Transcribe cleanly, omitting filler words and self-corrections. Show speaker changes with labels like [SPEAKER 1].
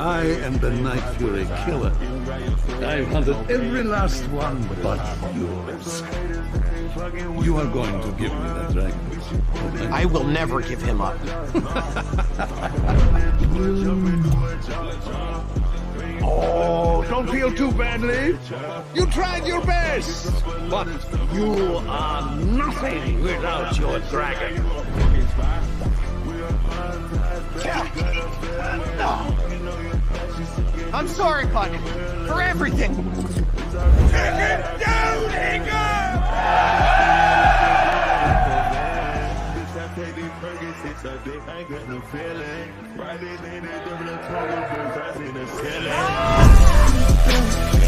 [SPEAKER 1] I am the Night Fury killer. I've hunted every last one but yours. You are going to give me that dragon.
[SPEAKER 2] I will never give him up.
[SPEAKER 1] Oh, don't feel too badly. You tried your best, but you are nothing without your dragon.
[SPEAKER 2] I'm sorry, bud, for everything.
[SPEAKER 3] Take it down, hiccup! I got no feeling. Friday night, they double up, I see the ceiling.